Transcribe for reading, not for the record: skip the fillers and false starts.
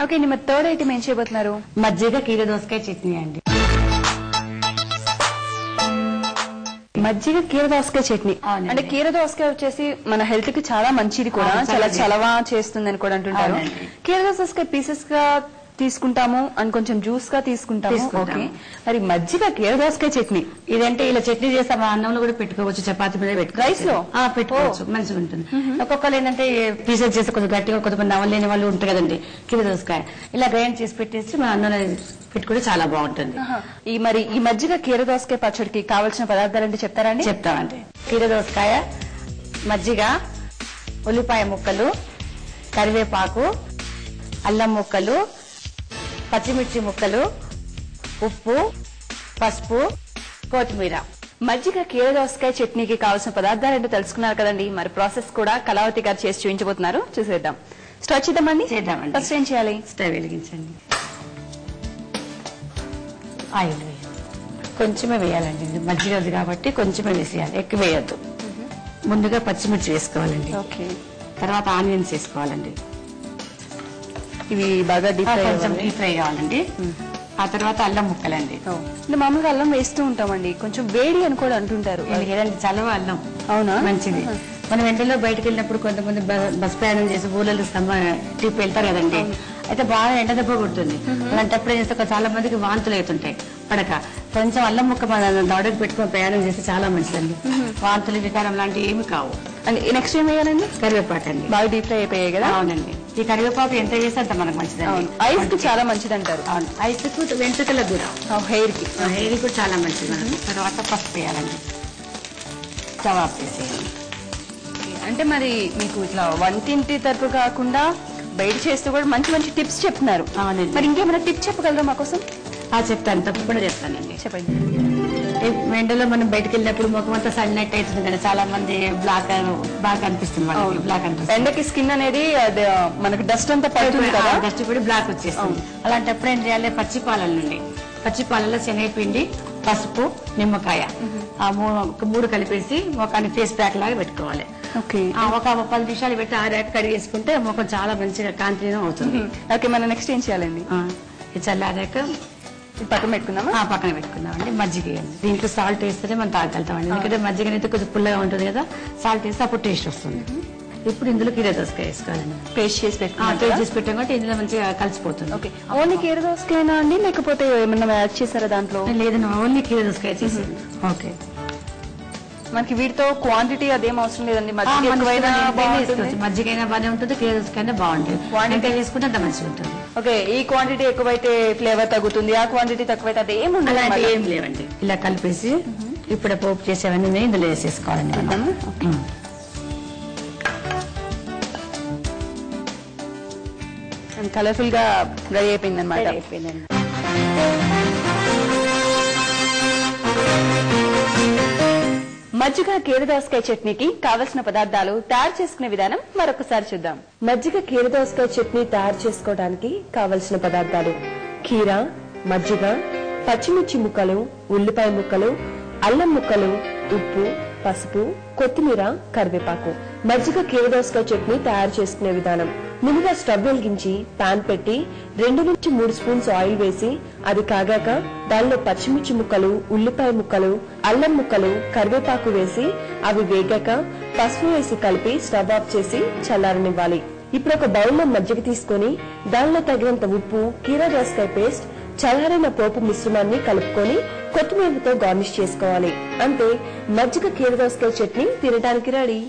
Okay అండి, మరి third item ఏం చేయబోతున్నారు? మజ్జిగ కీర దోసకాయ చట్నీ అండి. మజ్జిగ కీర దోసకాయ చట్నీ అంటే కీర దోసకాయ వచ్చేసి మన హెల్త్ కి చాలా మంచిది కూడా, చాలా చలవా చేస్తుంది అని కూడా అంటుంటారు. కీర దోసకాయ పీసెస్ గా తీసుకుంటాము అని కొంచెం జ్యూస్ గా తీసుకుంటాము. ఓకే, మరి మజ్జిగ కీర దోసకాయ చట్నీ ఇదంటే ఇలా చట్నీ చేస్తాం, అన్నంలో కూడా పెట్టుకోవచ్చు, చపాతి మీద పెట్టుకోవచ్చు, రైస్ లో పెట్టుకోవచ్చు, మంచిగా ఉంటుంది. ఒక్కొక్కరు ఏంటంటే పీసెస్ చేస్తే కొంచెం గట్టిగా, కొంతమంది నవ్వలేని వాళ్ళు ఉంటారు కదండి, కీర దోసకాయ ఇలా గ్రైండ్ చేసి పెట్టేసి మన అన్నంలో పెట్టుకుంటే చాలా బాగుంటుంది. మరి ఈ మజ్జిగ కీర దోసకాయ పచ్చడికి కావాల్సిన పదార్థాలు అంటే చెప్తారా అండి? చెప్తామండి. కీర దోసకాయ, మజ్జిగ, ఉల్లిపాయ ముక్కలు, కరివేపాకు, అల్లం ముక్కలు, పచ్చిమిర్చి ముక్కలు, ఉప్పు, పసుపు, కొత్తిమీర. మజ్జిగ కీర దోసకాయ చట్నీకి కావాల్సిన పదార్థాలు ఏంటో తెలుసుకున్నారు కదండి. మరి ప్రాసెస్ కూడా కళావతి గారు చేసి చూపించబోతున్నారు, చూసేద్దాం. స్టార్ట్ చేద్దామండి. చేద్దామండి. ఫస్ట్ ఏం చేయాలి? స్టవ్ వెలిగించండి, ఆయిల్ వేయాలి, కొంచెమే వేయాలండి, ఇది మజ్జిగ కాబట్టి కొంచెమే వేసేయాలి, ఎక్కువ వేయద్దు. ముందుగా పచ్చిమిర్చి వేసుకోవాలండి, ఓకే, తర్వాత ఆనియన్స్ వేసుకోవాలండి, ఇవి బాగా డీప్ ఫ్రై కావాలండి. ఆ తర్వాత అల్లం ముక్కలండి. మామూలుగా అల్లం వేస్తూ ఉంటామండి, కొంచెం వేడి అని కూడా అంటుంటారు. ఏదండి చలవ అల్లం. అవునా? మంచిది. మనం ఎండలో బయటకు వెళ్ళినప్పుడు కొంతమంది బస్ ప్రయాణం చేసి ఊళ్ళలో ట్రిప్ వెళ్తారు కదండి, అయితే బాగా ఎండ దెబ్బ కొడుతుంది. అలాంటప్పుడు చేస్తే చాలా మందికి వాంతులు అవుతుంటాయి పడక, కొంచెం అల్లం ముక్క మన దవడకు పెట్టుకుని ప్రయాణం చేస్తే చాలా మంచిదండి. వాంతులు వికారం లాంటివి ఏమి కావు. నెక్స్ట్ ఏం వేయాలండి? కరివేపాకు అండి. బాగా డీప్ ఫ్రై అయిపోయాయి కదా? అవునండి. ఈ కరివేపాకు ఎంత వేస్తే అంత మనకు మంచిదండి. ఐస్ కి చాలా మంచిది అంటారు. అవును, ఐస్ కు, వెంట్రుకలకు కూడా, హెయిర్ కి కూడా చాలా మంచిది. తర్వాత పసుపు వేయాలండి, స్టవ్ ఆఫ్ చేసేయాలి. అంటే మరి మీకు ఇట్లా వంటింటి తరపు కాకుండా బయట చేస్తూ కూడా మంచి మంచి టిప్స్ చెప్తున్నారు. అవునండి. మరి ఇంకేమైనా టిప్స్ చెప్పగలరా మా కోసం? చెప్తాను, తప్పకుండా చెప్తానండి. చెప్పండి. ఎండలో మనం బయటకు వెళ్ళినప్పుడు ముఖం అంతా సన్నట్టు అవుతుంది కదా, చాలా మంది బ్లాక్ బాగా కనిపిస్తుంది, బ్లాక్ అనిపిస్తుంది. ఎండకి స్కిన్ అనేది మనకి డస్ట్ అంతా పడుతుంది కదా, డస్ట్ పడి బ్లాక్ వచ్చేస్తుంది. అలాంటప్పుడు ఏం చేయాలి? పచ్చి పాలల నుండి, పచ్చి పాలలో శనగపిండి, పసుపు, నిమ్మకాయ ఆ మూడు కలిపేసి ముఖాన్ని ఫేస్ ప్యాక్ లాగా పెట్టుకోవాలి. ఒక 10 నిమిషాలు పెట్టి ఆరాక కడిగేసుకుంటే ముఖం చాలా మంచిగా కాంతిగా అవుతుంది. ఓకే, మనం నెక్స్ట్ ఏం చేయాలండి? చల్లారాక పక్కన పెట్టుకుందామా? పక్కన పెట్టుకుందామండి. మజ్జిగ దీంట్లో సాల్ట్ వేస్తేనే మనం తాగలుగుతామండి, ఎందుకంటే మజ్జిగ అయితే కొంచెం పుల్లగా ఉంటుంది కదా, సాల్ట్ వేస్తే అప్పుడు టేస్ట్ వస్తుంది. ఇప్పుడు ఇందులో కీర దోసకాయ వేసుకోవాలండి, పేస్ట్ చేసి పెట్టాం కాబట్టి ఇందులో మంచిగా కలిసిపోతుంది. ఓకే, ఓన్లీ కీర దోసకాయనా అండి, లేకపోతే ఏమన్నా యాడ్ చేశారా దాంట్లో? లేదండి, ఓన్లీ కీర దోసకాయ చేసింది. ఓకే, మనకి వీటితో క్వాంటిటీ అదేం అవసరం లేదండి, మజ్జిగ మజ్జిగైనా బాగానే ఉంటుంది, కీర దోసకాయ బాగుంటుంది, క్వాంటిటీ వేసుకుంటే అంత మంచిగా ఉంటుంది. ఓకే, ఈ క్వాంటిటీ ఎక్కువైతే ఫ్లేవర్ తగ్గుతుంది, ఆ క్వాంటిటీ తక్కువైతే అది ఏం ఉండదు, ఏం లేవండి. ఇలా కలిపేసి ఇప్పుడు పోపు చేసేవన్నీ ఇందులో వేసేసుకోవాలండి. కలర్ఫుల్ గా రెడీ అయిపోయింది అనమాట. అయిపోయిందండి. మజ్జిగ కీర దోసకాయ చట్నీకి కావలసిన పదార్థాలు, తయారు చేసుకునే విధానం మరొకసారి చూద్దాం. మజ్జిగ కీర దోసకాయ చట్నీ తయారు చేసుకోవడానికి కావలసిన పదార్థాలు: కీర, మజ్జిగ, పచ్చిమిర్చి ముక్కలు, ఉల్లిపాయ ముక్కలు, అల్లం ముక్కలు, ఉప్పు, పసుపు, కొత్తిమీర, కరివేపాకు. మజ్జిగ కీర దోసకాయ చట్నీ తయారు చేసుకునే విధానం: ముందుగా స్టవ్ వెలిగించి పాన్ పెట్టి 2 నుంచి 3 స్పూన్స్ ఆయిల్ వేసి అది కాగాక దానిలో పచ్చిమిర్చి ముక్కలు, ఉల్లిపాయ ముక్కలు, అల్లం ముక్కలు, కరివేపాకు వేసి అవి వేగాక పసుపు వేసి కలిపి స్టవ్ ఆఫ్ చేసి చల్లారనివ్వాలి. ఇప్పుడు ఒక బౌల్లో మజ్జిగ తీసుకుని దానిలో తగినంత ఉప్పు, కీర దోసకాయ పేస్ట్, చల్లారిన పోపు మిశ్రమాన్ని కలుపుకొని కొత్తిమీరతో గార్నిష్ చేసుకోవాలి. అంతే, మజ్జిగ కీర దోసకాయ చట్నీ తినడానికి రెడీ.